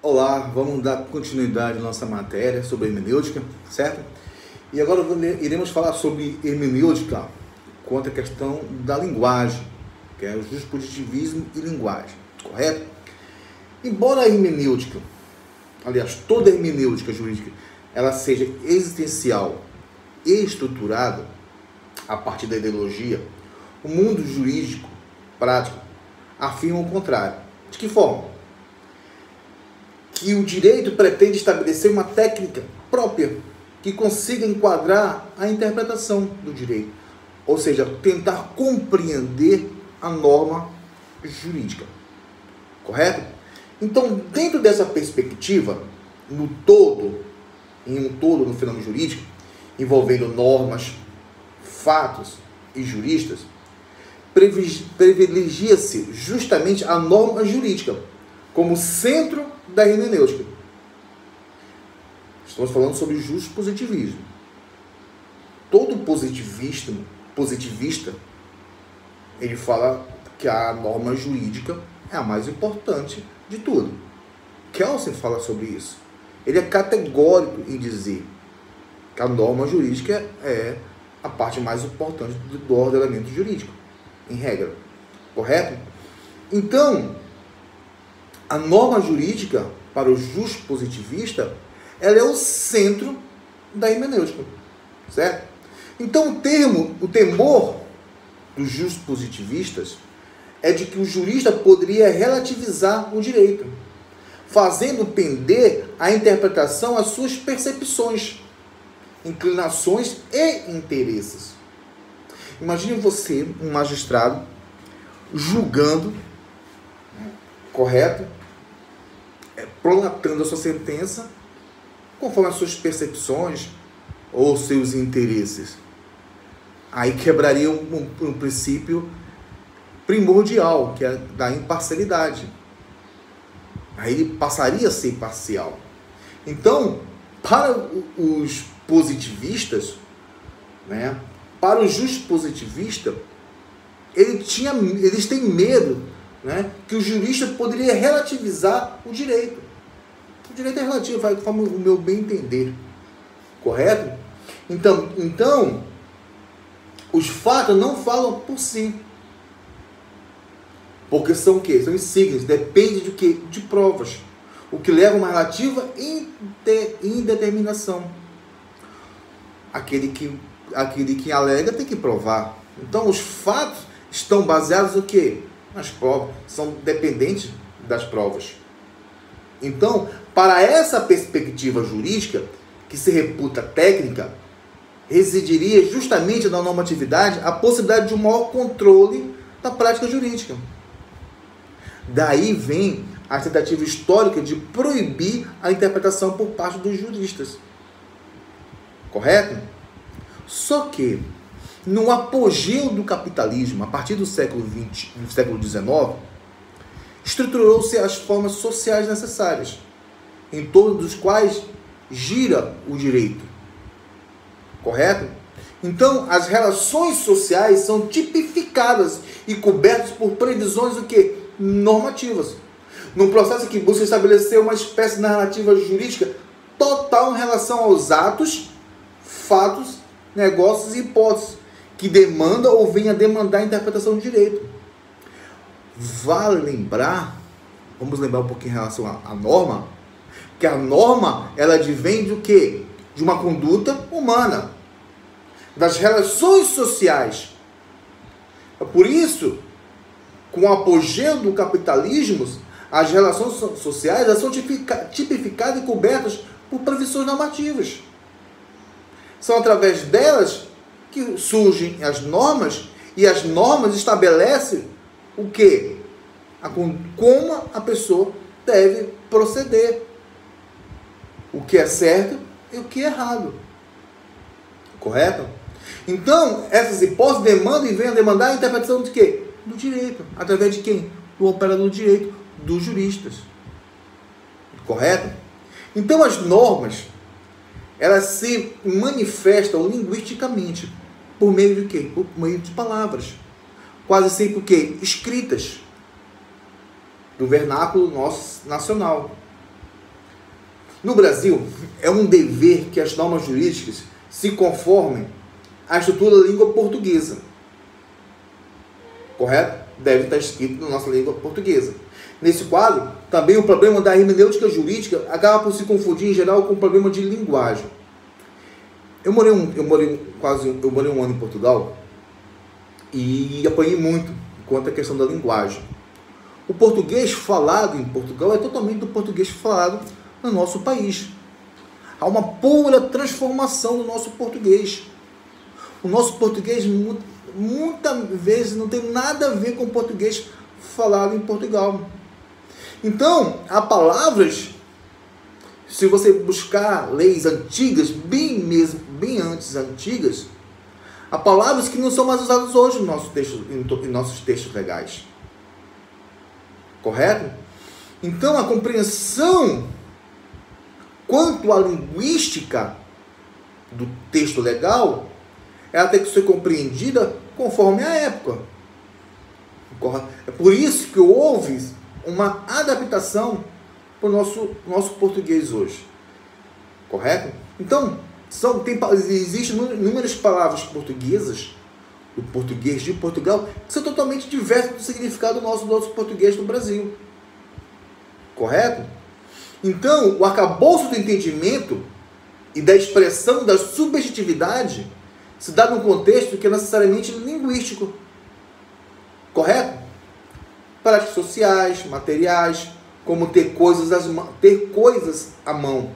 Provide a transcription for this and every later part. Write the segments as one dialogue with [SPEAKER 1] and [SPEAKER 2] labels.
[SPEAKER 1] Olá, vamos dar continuidade à nossa matéria sobre hermenêutica, certo? E agora iremos falar sobre hermenêutica quanto à questão da linguagem, que é o positivismo e linguagem, correto? Embora a hermenêutica, aliás, toda hermenêutica jurídica, ela seja existencial e estruturada a partir da ideologia, o mundo jurídico prático afirma o contrário. De que forma? Que o direito pretende estabelecer uma técnica própria que consiga enquadrar a interpretação do direito, ou seja, tentar compreender a norma jurídica, correto? Então, dentro dessa perspectiva, em um todo no fenômeno jurídico, envolvendo normas, fatos e juristas, privilegia-se justamente a norma jurídica como centro da hermenêutica. Estamos falando sobre positivismo. Todo positivista, ele fala que a norma jurídica é a mais importante de tudo. Kelsen fala sobre isso. Ele é categórico em dizer que a norma jurídica é a parte mais importante do ordenamento jurídico, em regra. Correto? Então, a norma jurídica, para o positivista, ela é o centro da hermenêutica, certo? Então, o temor dos positivistas é de que o jurista poderia relativizar o direito, fazendo pender a interpretação às suas percepções, inclinações e interesses. Imagine você, um magistrado, julgando, correto? Prolatando a sua sentença conforme as suas percepções ou seus interesses. Aí quebraria um princípio primordial, que é da imparcialidade. Aí ele passaria a ser parcial. Então, para os positivistas, para o positivista, eles têm medo, que o jurista poderia relativizar o direito. O direito é relativo, vai conforme o meu bem entender. Correto? Então, os fatos não falam por si. Porque são o quê? São insígnias, depende de quê? De provas. O que leva a uma relativa indeterminação. Aquele que alega tem que provar. Então, os fatos estão baseados no quê? Nas provas. São dependentes das provas. Então, para essa perspectiva jurídica, que se reputa técnica, residiria justamente na normatividade a possibilidade de um maior controle da prática jurídica. Daí vem a tentativa histórica de proibir a interpretação por parte dos juristas. Correto? Só que, no apogeu do capitalismo, a partir do século XIX, estruturou-se as formas sociais necessárias, em torno dos quais gira o direito. Correto? Então, as relações sociais são tipificadas e cobertas por previsões do quê? Normativas. Num processo que busca estabelecer uma espécie de narrativa jurídica total em relação aos atos, fatos, negócios e hipóteses que demanda ou venha demandar a interpretação do direito. Vale lembrar, vamos lembrar um pouquinho em relação à norma, que a norma, ela advém do quê? De uma conduta humana, das relações sociais. Por isso, com o apogeu do capitalismo, as relações sociais elas são tipificadas e cobertas por previsões normativas. São através delas que surgem as normas, e as normas estabelecem o quê? Como a pessoa deve proceder. O que é certo e o que é errado. Correto? Então, essas hipóteses demandam e vêm a demandar a interpretação de quê? Do direito. Através de quem? Do operador do direito, dos juristas. Correto? Então, as normas, elas se manifestam linguisticamente. Por meio de quê? Por meio de palavras. Quase sempre o quê? Escritas. Do vernáculo nosso nacional. No Brasil, é um dever que as normas jurídicas se conformem à estrutura da língua portuguesa. Correto? Deve estar escrito na nossa língua portuguesa. Nesse quadro, também o problema da hermenêutica jurídica acaba por se confundir em geral com o problema de linguagem. Eu morei um ano em Portugal e apanhei muito quanto à questão da linguagem. O português falado em Portugal é totalmente do português falado no nosso país. Há uma pura transformação do nosso português. O nosso português muitas vezes não tem nada a ver com o português falado em Portugal. Então, há palavras, se você buscar leis antigas, bem antes antigas, há palavras que não são mais usadas hoje no nosso texto, em nossos textos legais. Correto? Então, a compreensão quanto à linguística do texto legal, ela tem que ser compreendida conforme a época. É por isso que houve uma adaptação para o nosso português hoje. Correto? Então, existem inúmeras palavras portuguesas, do português de Portugal, que são totalmente diversas do significado do nosso português do Brasil. Correto? Então, o arcabouço do entendimento e da expressão da subjetividade se dá num contexto que é necessariamente linguístico. Correto? Práticas sociais, materiais, como ter coisas à mão.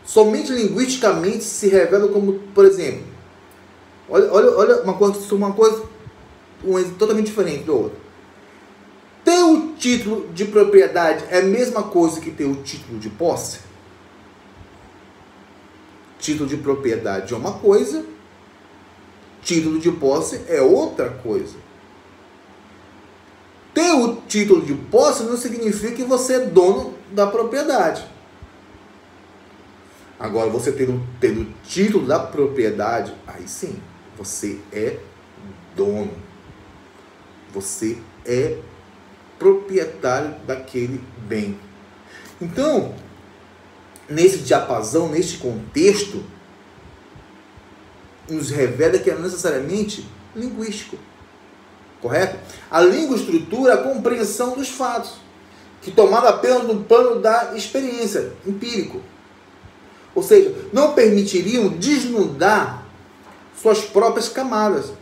[SPEAKER 1] Somente linguisticamente se revela como, por exemplo, olha uma coisa totalmente diferente do outro. Ter o título de propriedade é a mesma coisa que ter o título de posse? Título de propriedade é uma coisa, título de posse é outra coisa. Ter o título de posse não significa que você é dono da propriedade. Agora, você tendo o título da propriedade, aí sim, você é dono. Você é proprietário daquele bem. Então, nesse diapasão, nesse contexto, nos revela que é necessariamente linguístico. Correto? A língua estrutura a compreensão dos fatos, que tomada apenas no plano da experiência, empírico. Ou seja, não permitiriam desnudar suas próprias camadas.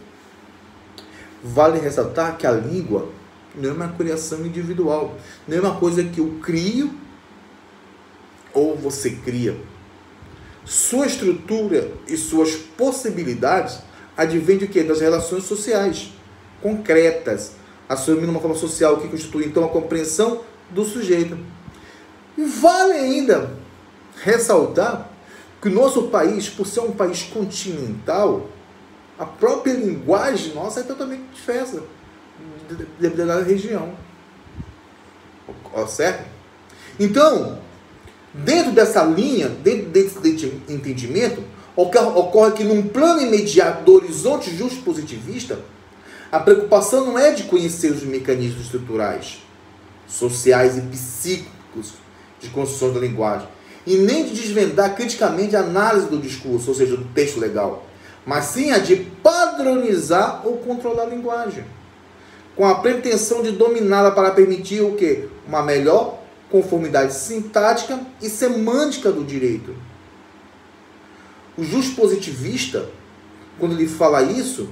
[SPEAKER 1] Vale ressaltar que a língua não é uma criação individual, não é uma coisa que eu crio ou você cria. Sua estrutura e suas possibilidades advêm de quê? Das relações sociais concretas, assumindo uma forma social que constitui então a compreensão do sujeito. E vale ainda ressaltar que o nosso país, por ser um país continental, a própria linguagem nossa é totalmente diversa da região. Certo? Então, dentro dessa linha, dentro desse entendimento, ocorre que num plano imediato do horizonte justo-positivista, a preocupação não é de conhecer os mecanismos estruturais, sociais e psíquicos de construção da linguagem, e nem de desvendar criticamente a análise do discurso, ou seja, do texto legal, mas sim a de padronizar ou controlar a linguagem, com a pretensão de dominá-la para permitir o quê? Uma melhor conformidade sintática e semântica do direito. O justo-positivista, quando ele fala isso,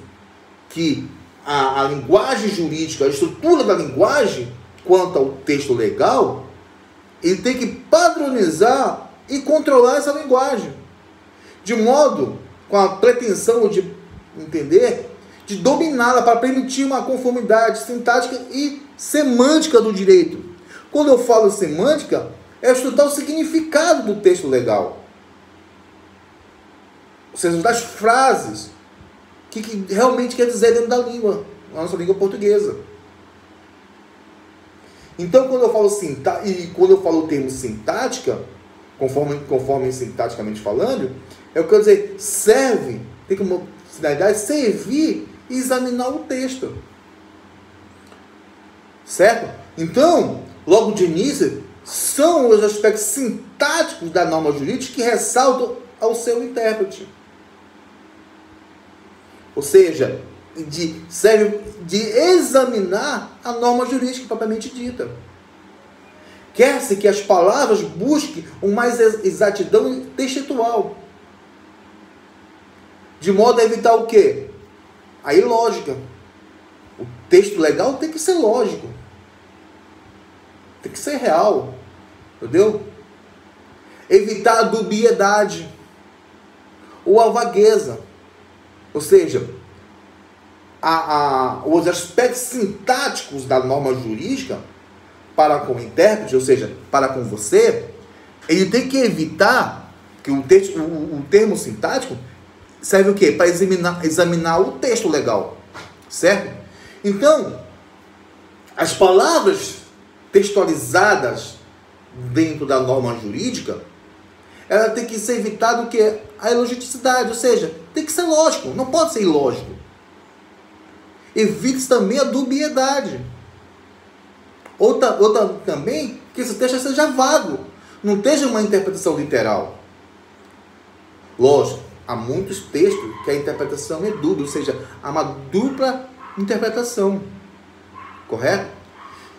[SPEAKER 1] que a linguagem jurídica, a estrutura da linguagem, quanto ao texto legal, ele tem que padronizar e controlar essa linguagem, de modo, com a pretensão de entender, de dominá-la para permitir uma conformidade sintática e semântica do direito. Quando eu falo semântica, é estudar o significado do texto legal, ou seja, das frases, o que realmente quer dizer dentro da língua, na nossa língua portuguesa. Então, quando eu falo o termo sintática, conforme sintaticamente falando, eu quero dizer, tem como finalidade servir e examinar o texto. Certo? Então, logo de início, são os aspectos sintáticos da norma jurídica que ressaltam ao seu intérprete. Ou seja, serve de examinar a norma jurídica propriamente dita. Quer-se que as palavras busquem uma mais exatidão textual, de modo a evitar o quê? A ilógica. O texto legal tem que ser lógico. Tem que ser real. Entendeu? Evitar a dubiedade ou a vagueza. Ou seja, os aspectos sintáticos da norma jurídica para com o intérprete, ou seja, para com você, ele tem que evitar que o termo sintático serve o quê? Para examinar o texto legal. Certo? Então, as palavras textualizadas dentro da norma jurídica, ela tem que ser evitada o quê? A ilogisticidade, ou seja, tem que ser lógico, não pode ser ilógico. Evite também a dubiedade. Outra também, que esse texto seja vago, não esteja uma interpretação literal. Lógico, há muitos textos que a interpretação é dúbia, ou seja, há uma dupla interpretação. Correto?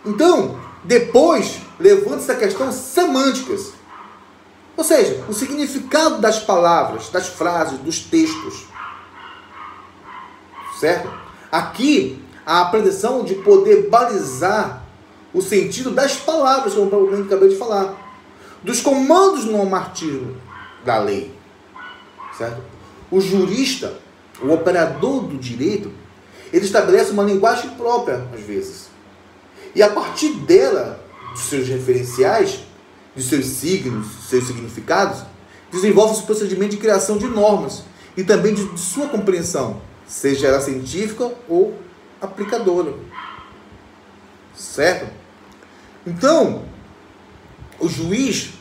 [SPEAKER 1] Então, depois, levanta-se a questão semânticas. Ou seja, o significado das palavras, das frases, dos textos. Certo? Aqui, a pretensão de poder balizar o sentido das palavras, como eu acabei de falar. Dos comandos normativos da lei. Certo? O jurista, o operador do direito, ele estabelece uma linguagem própria, às vezes. E a partir dela, dos seus referenciais, de seus signos, seus significados, desenvolve-se o procedimento de criação de normas e também de sua compreensão, seja ela científica ou aplicadora. Certo? Então, o juiz,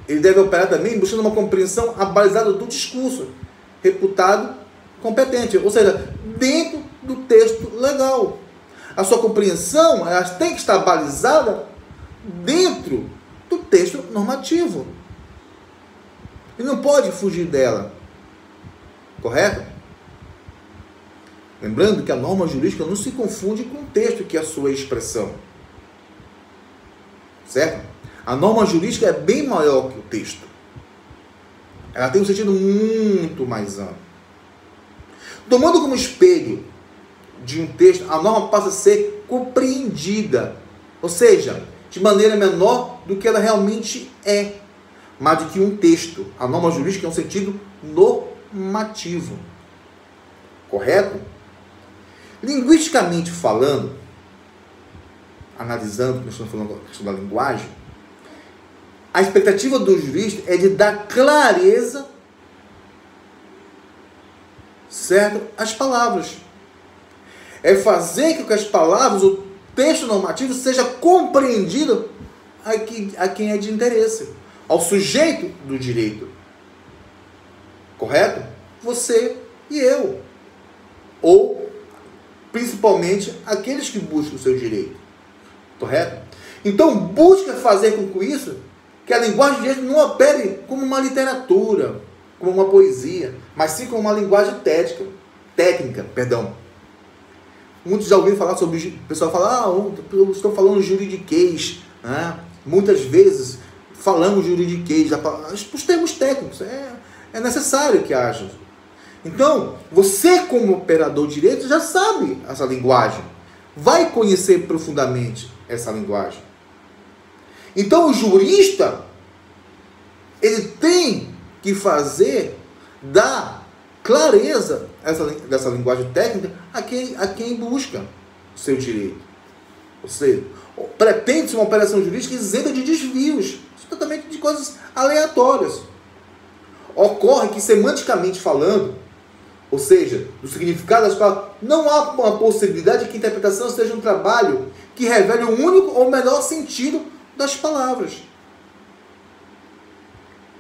[SPEAKER 1] ele deve operar também buscando uma compreensão abalizada do discurso, reputado competente, ou seja, dentro do texto legal. A sua compreensão, ela tem que estar balizada dentro do texto normativo. E não pode fugir dela. Correto? Lembrando que a norma jurídica não se confunde com o texto, que é a sua expressão. Certo? A norma jurídica é bem maior que o texto. Ela tem um sentido muito mais amplo. Tomando como espelho de um texto, a norma passa a ser compreendida. Ou seja, de maneira menor do que ela realmente é. Mas do que um texto. A norma jurídica é um sentido normativo. Correto? Linguisticamente falando, analisando, como estamos falando a questão da linguagem, a expectativa do jurista é de dar clareza, certo, às palavras. É fazer com que as palavras, o texto normativo, seja compreendido a quem é de interesse, ao sujeito do direito. Correto? Você e eu. Ou, principalmente, aqueles que buscam o seu direito. Correto? Então, busca fazer com isso que a linguagem de direito não opere como uma literatura, como uma poesia, mas sim como uma linguagem técnica. Muitos já ouviram falar sobre... O pessoal fala, eu estou falando juridiquês. Né? Muitas vezes falamos juridiquês. Os termos técnicos. É necessário que haja. Então, você como operador de direito já sabe essa linguagem. Vai conhecer profundamente essa linguagem. Então, o jurista, ele tem que dar clareza dessa linguagem técnica a quem busca o seu direito. Ou seja, pretende-se uma operação jurídica isenta de desvios, totalmente de coisas aleatórias. Ocorre que, semanticamente falando, ou seja, do significado das palavras, não há uma possibilidade de que a interpretação seja um trabalho que revele o único ou melhor sentido das palavras.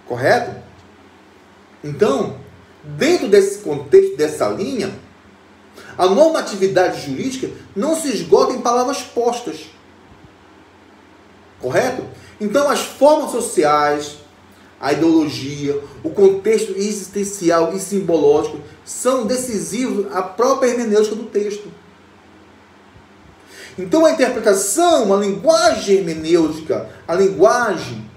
[SPEAKER 1] Correto? Então, dentro desse contexto, dessa linha, a normatividade jurídica não se esgota em palavras postas. Correto? Então, as formas sociais, a ideologia, o contexto existencial e simbológico são decisivos à própria hermenêutica do texto. Então, a interpretação, a linguagem hermenêutica, a linguagem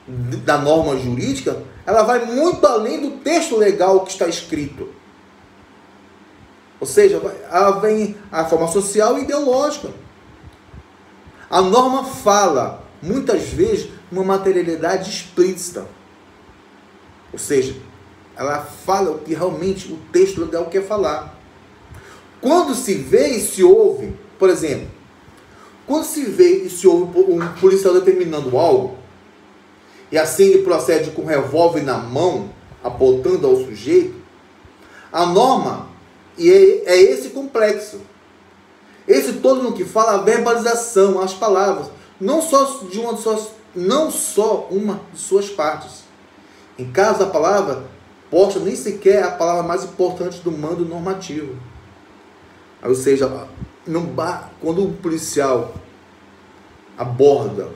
[SPEAKER 1] da norma jurídica, ela vai muito além do texto legal que está escrito. Ou seja, ela vem a forma social e ideológica. A norma fala, muitas vezes, uma materialidade explícita. Ou seja, ela fala o que realmente o texto legal quer falar. Quando se vê e se ouve, por exemplo, quando se vê e se ouve um policial determinando algo, e assim ele procede com um revólver na mão, apontando ao sujeito, a norma é esse complexo. Esse todo no que fala a verbalização, as palavras, não só uma de suas partes. Em caso a palavra posta nem sequer a palavra mais importante do mando normativo. Ou seja, quando um policial aborda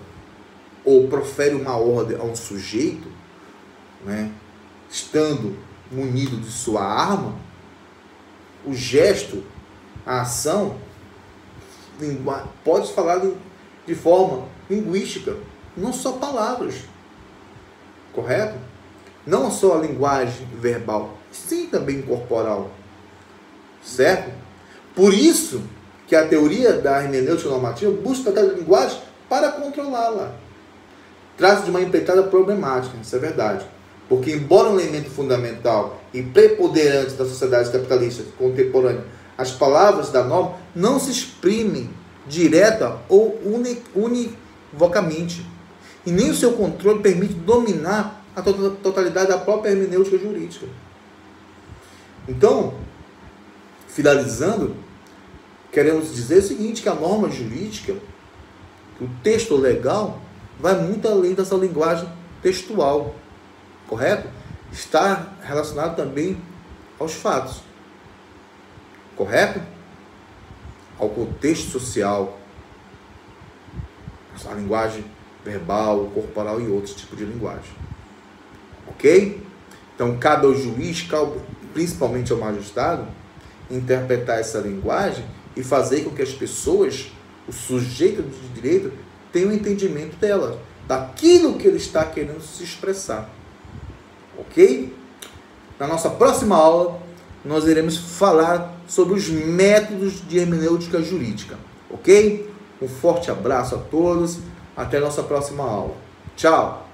[SPEAKER 1] ou profere uma ordem a um sujeito, né, estando munido de sua arma, o gesto, a ação, pode falar de forma linguística, não só palavras. Correto? Não só a linguagem verbal, sim também corporal. Certo? Por isso que a teoria da hermenêutica normativa busca tratar a linguagem para controlá-la. Trata de uma empreitada problemática, isso é verdade. Porque, embora um elemento fundamental e preponderante da sociedade capitalista contemporânea, as palavras da norma não se exprimem direta ou univocamente. E nem o seu controle permite dominar a totalidade da própria hermenêutica jurídica. Então, finalizando, queremos dizer o seguinte, que a norma jurídica, o texto legal, vai muito além dessa linguagem textual, correto? Está relacionado também aos fatos, correto? Ao contexto social, a linguagem verbal, corporal e outros tipos de linguagem. Ok? Então, cabe ao juiz, principalmente ao magistrado, interpretar essa linguagem e fazer com que as pessoas, o sujeito de direito, tenham um entendimento dela, daquilo que ele está querendo se expressar. Ok? Na nossa próxima aula, nós iremos falar sobre os métodos de hermenêutica jurídica. Ok? Um forte abraço a todos. Até a nossa próxima aula. Tchau!